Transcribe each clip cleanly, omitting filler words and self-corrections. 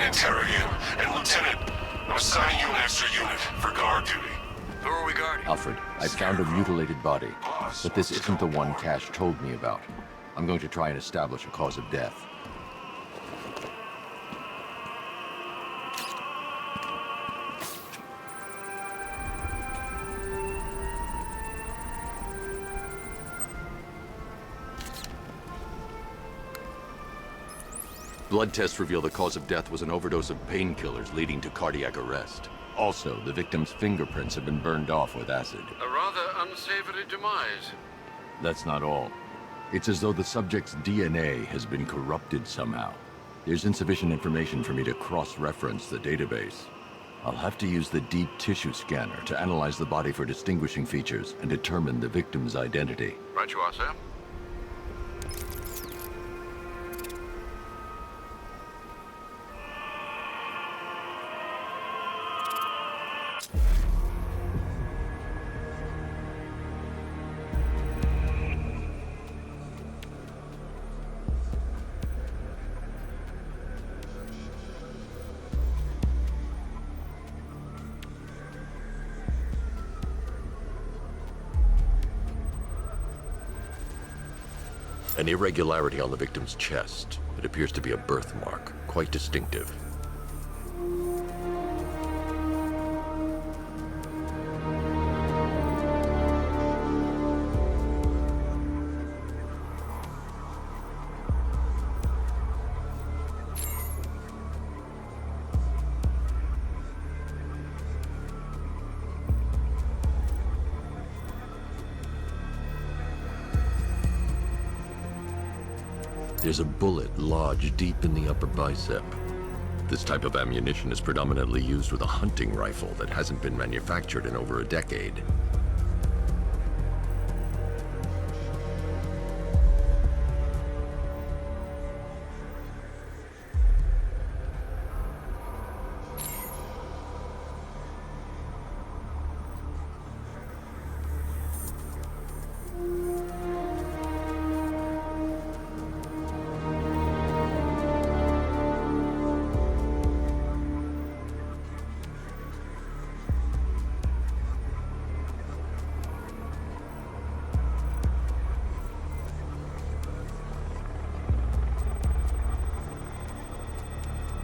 interrogate him. And Lieutenant, I'm assigning you an extra unit for guard duty. Who are we guarding? Alfred, I found a mutilated body, but this isn't the one Cash told me about. I'm going to try and establish a cause of death. Blood tests reveal the cause of death was an overdose of painkillers leading to cardiac arrest. Also, the victim's fingerprints have been burned off with acid. A rather unsavory demise. That's not all. It's as though the subject's DNA has been corrupted somehow. There's insufficient information for me to cross-reference the database. I'll have to use the deep tissue scanner to analyze the body for distinguishing features and determine the victim's identity. Right you are, sir. An irregularity on the victim's chest. It appears to be a birthmark, quite distinctive. There's a bullet lodged deep in the upper bicep. This type of ammunition is predominantly used with a hunting rifle that hasn't been manufactured in over a decade.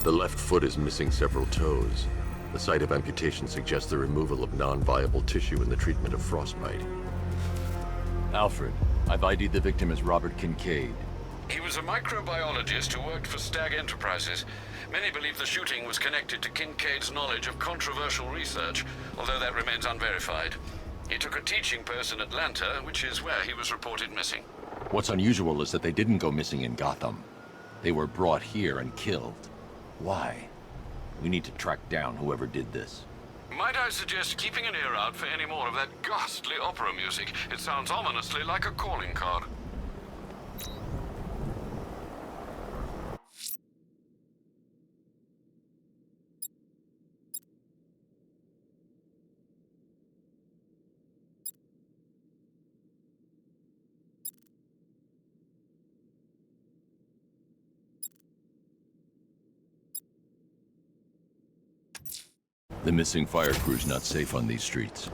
The left foot is missing several toes. The site of amputation suggests the removal of non-viable tissue in the treatment of frostbite. Alfred, I've ID'd the victim as Robert Kincaid. He was a microbiologist who worked for Stag Enterprises. Many believe the shooting was connected to Kincaid's knowledge of controversial research, although that remains unverified. He took a teaching post in Atlanta, which is where he was reported missing. What's unusual is that they didn't go missing in Gotham. They were brought here and killed. Why? We need to track down whoever did this. Might I suggest keeping an ear out for any more of that ghastly opera music? It sounds ominously like a calling card. The missing fire crew's not safe on these streets.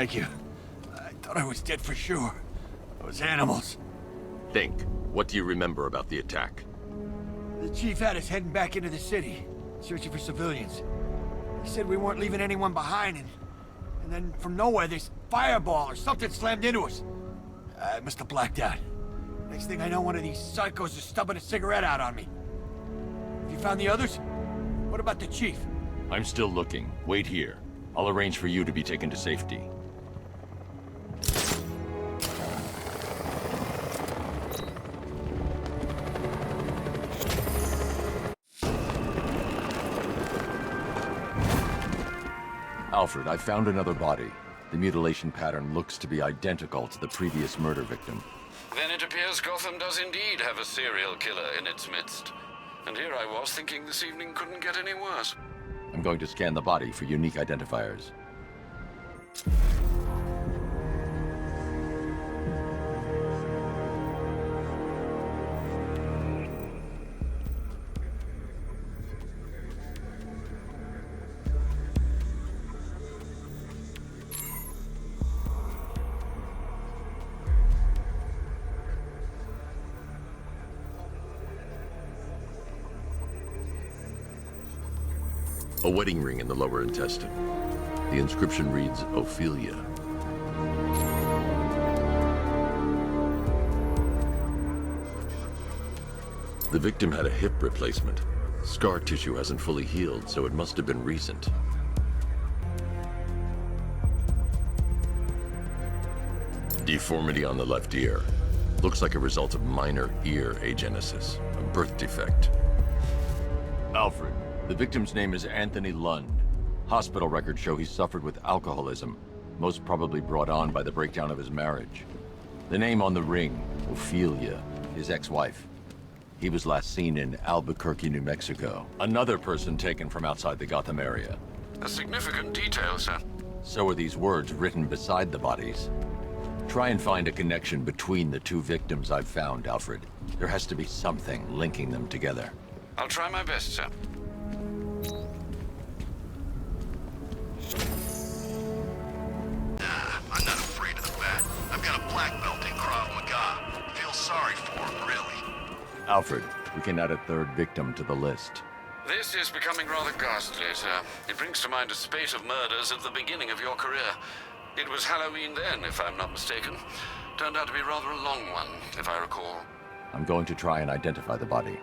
Thank you. I thought I was dead for sure. Those animals. Think. What do you remember about the attack? The chief had us heading back into the city, searching for civilians. He said we weren't leaving anyone behind, and then from nowhere, this fireball or something slammed into us. I must have blacked out. Next thing I know, one of these psychos is stubbing a cigarette out on me. Have you found the others? What about the chief? I'm still looking. Wait here. I'll arrange for you to be taken to safety. Alfred, I found another body. The mutilation pattern looks to be identical to the previous murder victim. Then it appears Gotham does indeed have a serial killer in its midst. And here I was thinking this evening couldn't get any worse. I'm going to scan the body for unique identifiers. A wedding ring in the lower intestine. The inscription reads, Ophelia. The victim had a hip replacement. Scar tissue hasn't fully healed, so it must have been recent. Deformity on the left ear. Looks like a result of minor ear agenesis, a birth defect. Alfred. The victim's name is Anthony Lund. Hospital records show he suffered with alcoholism, most probably brought on by the breakdown of his marriage. The name on the ring, Ophelia, his ex-wife. He was last seen in Albuquerque, New Mexico. Another person taken from outside the Gotham area. A significant detail, sir. So are these words written beside the bodies. Try and find a connection between the two victims I've found, Alfred. There has to be something linking them together. I'll try my best, sir. I'm not afraid of the bat. I've got a black belt in Krav Maga. Feel sorry for him, really. Alfred, we can add a third victim to the list. This is becoming rather ghastly, sir. It brings to mind a spate of murders at the beginning of your career. It was Halloween then, if I'm not mistaken. Turned out to be rather a long one, if I recall. I'm going to try and identify the body.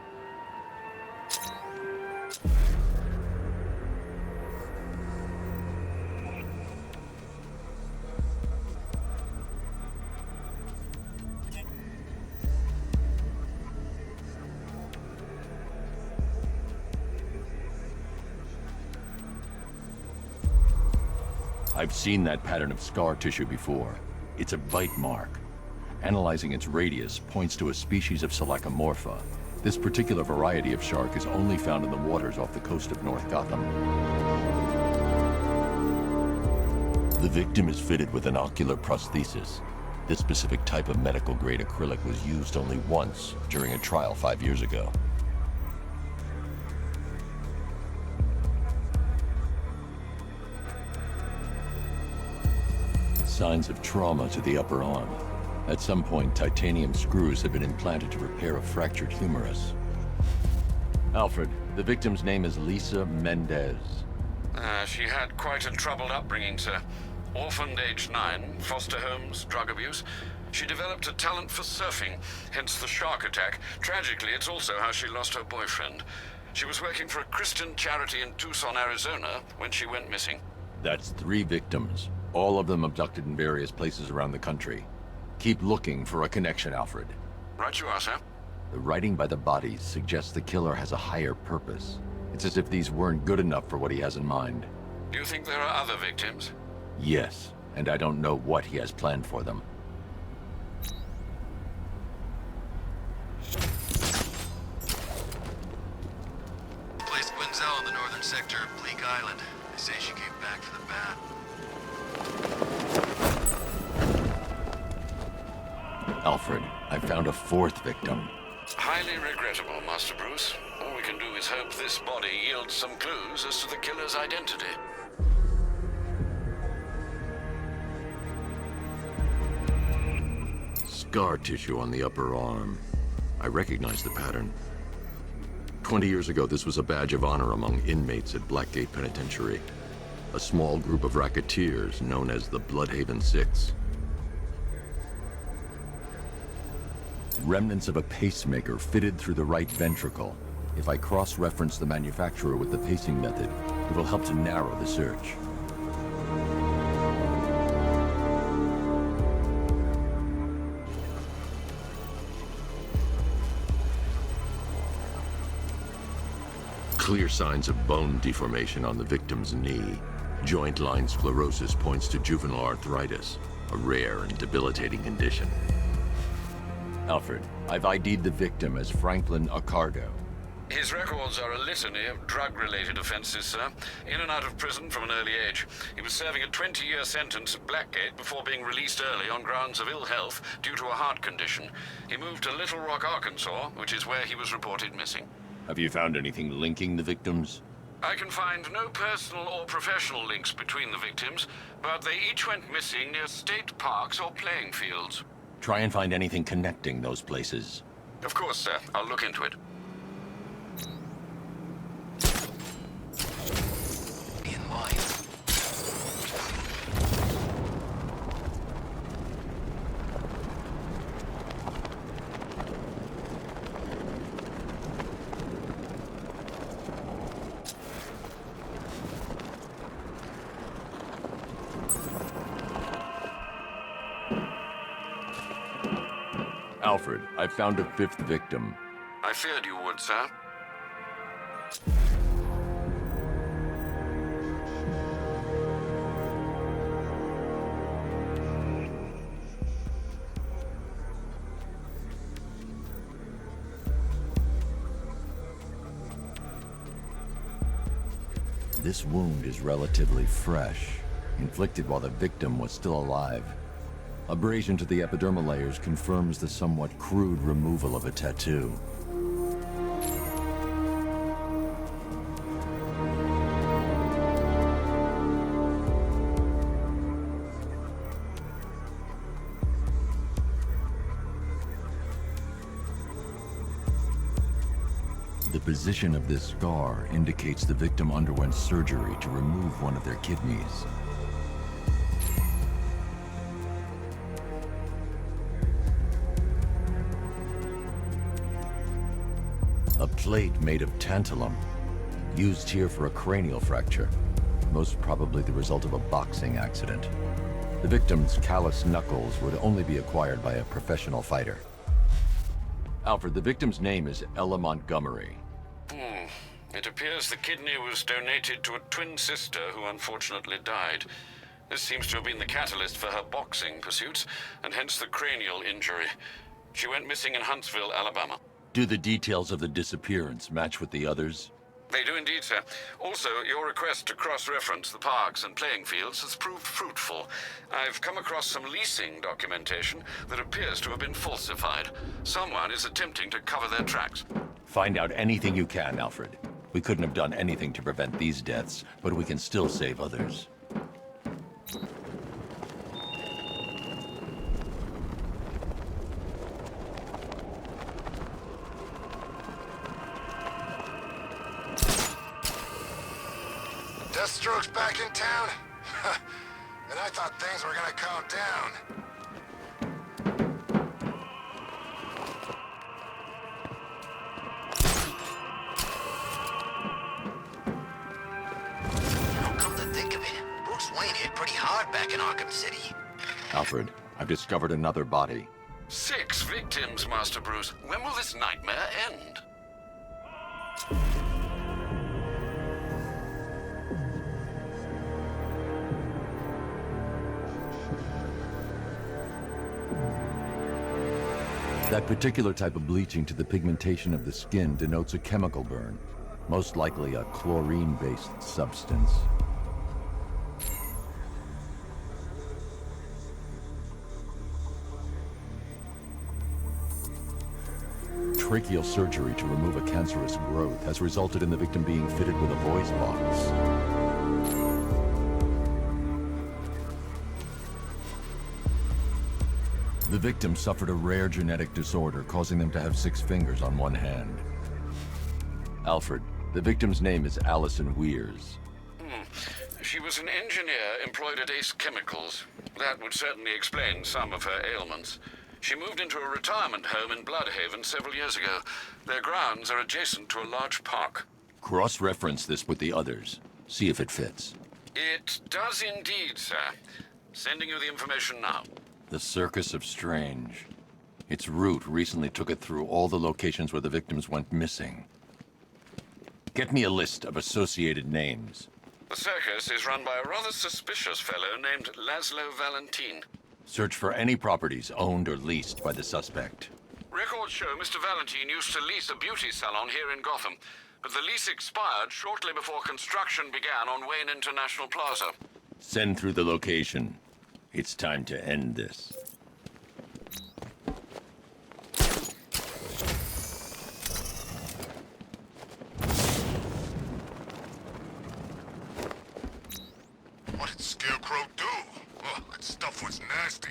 I've seen that pattern of scar tissue before. It's a bite mark. Analyzing its radius points to a species of Selachomorpha. This particular variety of shark is only found in the waters off the coast of North Gotham. The victim is fitted with an ocular prosthesis. This specific type of medical-grade acrylic was used only once during a trial 5 years ago. Signs of trauma to the upper arm. At some point, titanium screws have been implanted to repair a fractured humerus. Alfred, the victim's name is Lisa Mendez. She had quite a troubled upbringing, sir. Orphaned age 9, foster homes, drug abuse. She developed a talent for surfing, hence the shark attack. Tragically, it's also how she lost her boyfriend. She was working for a Christian charity in Tucson, Arizona, when she went missing. That's 3 victims, all of them abducted in various places around the country. Keep looking for a connection, Alfred. Right you are, sir. The writing by the bodies suggests the killer has a higher purpose. It's as if these weren't good enough for what he has in mind. Do you think there are other victims? Yes, and I don't know what he has planned for them. Placed Quinzel in the northern sector of Bleak Island. They say she came back for the bat. Alfred, I found a 4th victim. Highly regrettable, Master Bruce. All we can do is hope this body yields some clues as to the killer's identity. Scar tissue on the upper arm. I recognize the pattern. 20 years ago, this was a badge of honor among inmates at Blackgate Penitentiary. A small group of racketeers known as the Bloodhaven Six. Remnants of a pacemaker fitted through the right ventricle. If I cross-reference the manufacturer with the pacing method, it will help to narrow the search. Clear signs of bone deformation on the victim's knee. Joint line sclerosis points to juvenile arthritis, a rare and debilitating condition. Alfred, I've ID'd the victim as Franklin Accardo. His records are a litany of drug-related offenses, sir. In and out of prison from an early age. He was serving a 20-year sentence at Blackgate before being released early on grounds of ill health due to a heart condition. He moved to Little Rock, Arkansas, which is where he was reported missing. Have you found anything linking the victims? I can find no personal or professional links between the victims, but they each went missing near state parks or playing fields. Try and find anything connecting those places. Of course, sir. I'll look into it. In line. Alfred, I've found a fifth victim. I feared you would, sir. This wound is relatively fresh, inflicted while the victim was still alive. Abrasion to the epidermal layers confirms the somewhat crude removal of a tattoo. The position of this scar indicates the victim underwent surgery to remove one of their kidneys. A plate made of tantalum, used here for a cranial fracture, most probably the result of a boxing accident. The victim's calloused knuckles would only be acquired by a professional fighter. Alfred, the victim's name is Ella Montgomery. It appears the kidney was donated to a twin sister who unfortunately died. This seems to have been the catalyst for her boxing pursuits, and hence the cranial injury. She went missing in Huntsville, Alabama. Do the details of the disappearance match with the others? They do indeed, sir. Also, your request to cross-reference the parks and playing fields has proved fruitful. I've come across some leasing documentation that appears to have been falsified. Someone is attempting to cover their tracks. Find out anything you can, Alfred. We couldn't have done anything to prevent these deaths, but we can still save others. Deathstroke's back in town? And I thought things were gonna calm down. Come to think of it, Bruce Wayne hit pretty hard back in Arkham City. Alfred, I've discovered another body. 6 victims, Master Bruce. When will this nightmare end? That particular type of bleaching to the pigmentation of the skin denotes a chemical burn, most likely a chlorine-based substance. Tracheal surgery to remove a cancerous growth has resulted in the victim being fitted with a voice box. The The victim suffered a rare genetic disorder, causing them to have 6 fingers on one hand. Alfred, the victim's name is Allison Weers. She was an engineer employed at Ace Chemicals. That would certainly explain some of her ailments. She moved into a retirement home in Bloodhaven several years ago. Their grounds are adjacent to a large park. Cross-reference this with the others. See if it fits. It does indeed, sir. Sending you the information now. The Circus of Strange. Its route recently took it through all the locations where the victims went missing. Get me a list of associated names. The circus is run by a rather suspicious fellow named Laszlo Valentin. Search for any properties owned or leased by the suspect. Records show Mr. Valentin used to lease a beauty salon here in Gotham, but the lease expired shortly before construction began on Wayne International Plaza. Send through the location. It's time to end this. What did Scarecrow do? Oh, that stuff was nasty.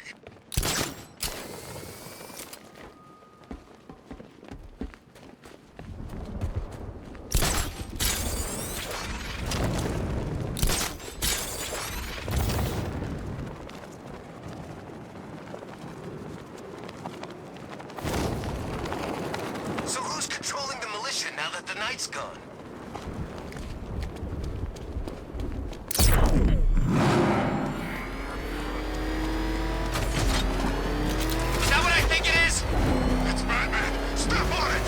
So who's controlling the militia now that the night's gone? Is that what I think it is? It's Batman! Step on it!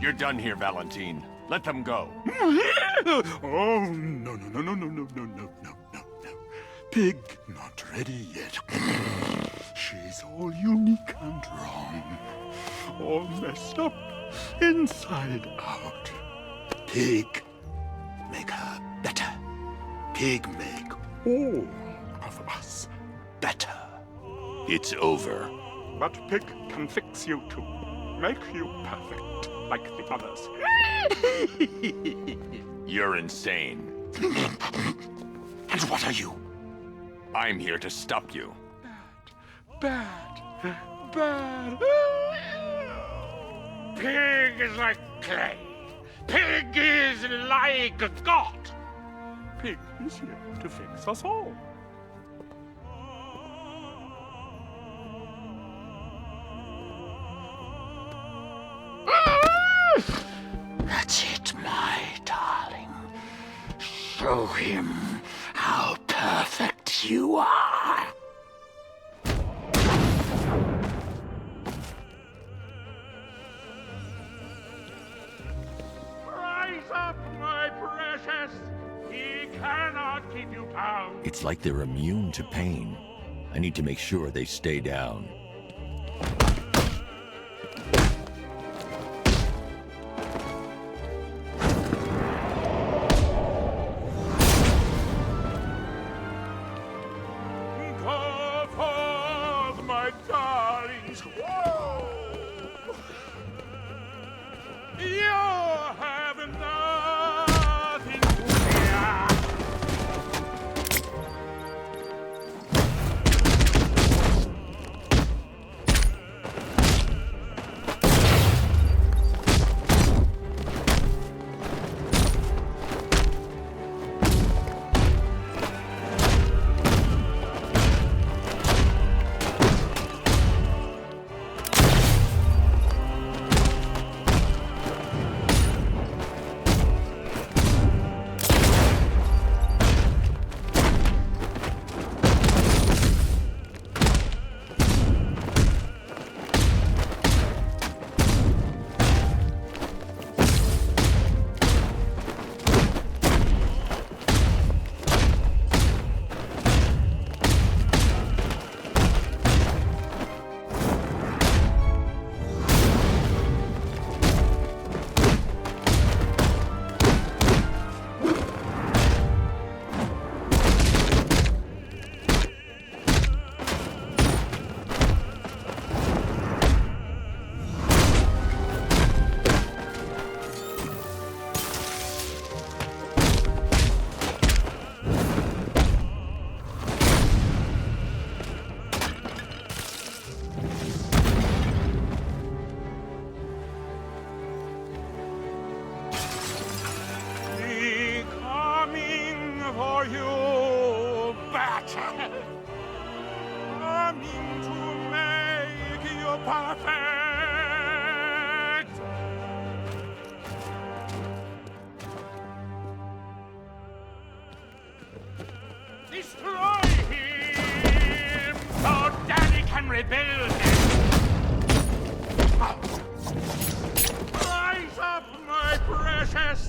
You're done here, Valentine. Let them go. Oh, no, no, no, no, no, no, no, no, no, no, no. Pig not ready yet. She's all unique and wrong. All messed up, inside out. Pig, make her better. Pig make all of us better. It's over. But Pig can fix you too. Make you perfect, like the others. You're insane. And what are you? I'm here to stop you. Bad. Bad. Pig is like clay. Pig is like God. Pig is here to fix us all. That's it, my darling. Show him how perfect you are. Rise up, my precious. He cannot keep you down. It's like they're immune to pain. I need to make sure they stay down. Whoa! You have nothing to fear. For you, bat! Coming to make you perfect! Destroy him so Daddy can rebuild him! Rise up, my precious!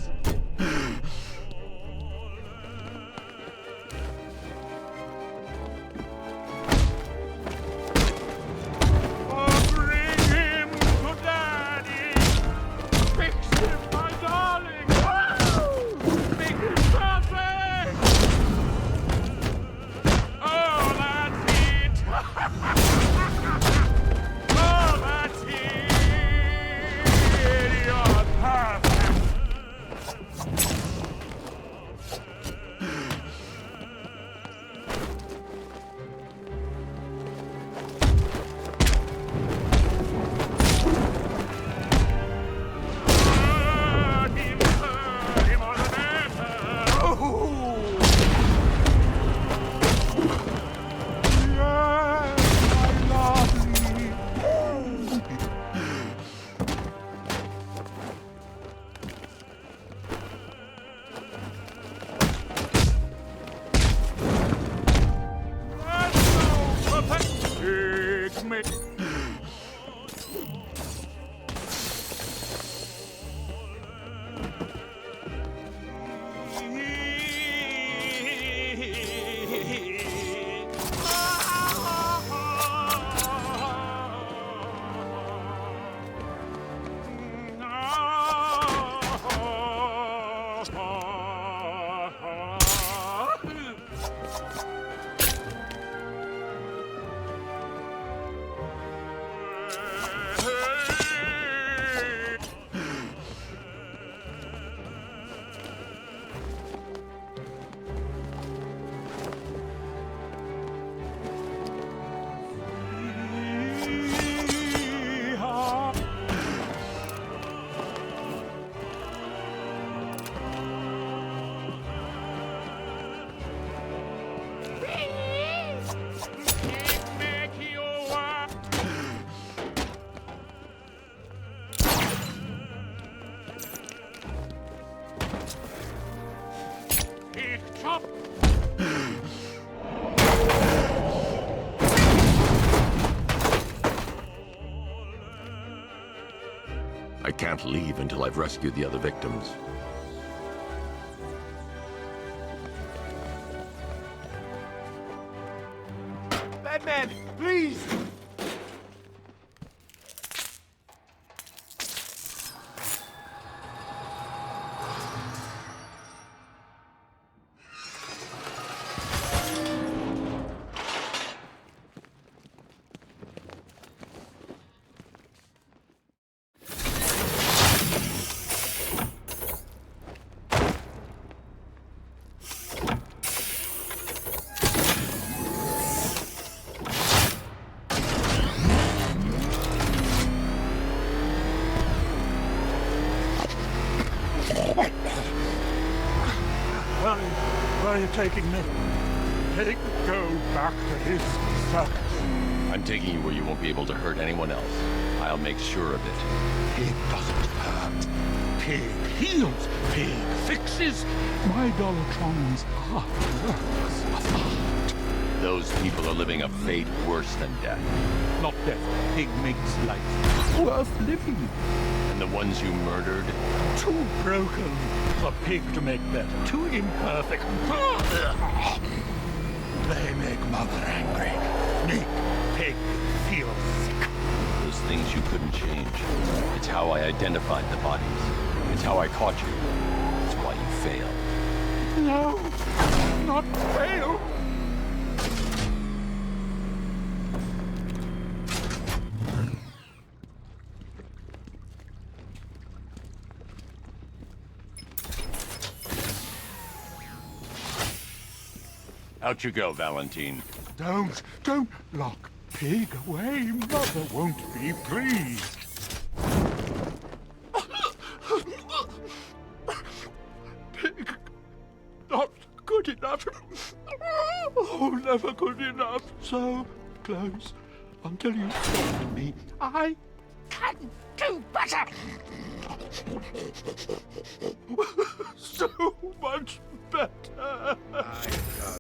I can't leave until I've rescued the other victims. Batman, please! are you taking me? Pig, go back to his circus. I'm taking you where you won't be able to hurt anyone else. I'll make sure of it. Pig doesn't hurt. Pig heals. Pig fixes. My Dollartrons are works of art. Those people are living a fate worse than death. Not death. Pig makes life worth living. And the ones you murdered? Too broken for Pig to make better. Too imperfect. They make Mother angry. Make Pig feel sick. Those things you couldn't change. It's how I identified the bodies. It's how I caught you. It's why you failed. No, not fail. Out you go, Valentine. Don't lock Pig away. Mother won't be pleased. Pig, not good enough. Oh, never good enough. So close until you stop me. I can do better. So much better.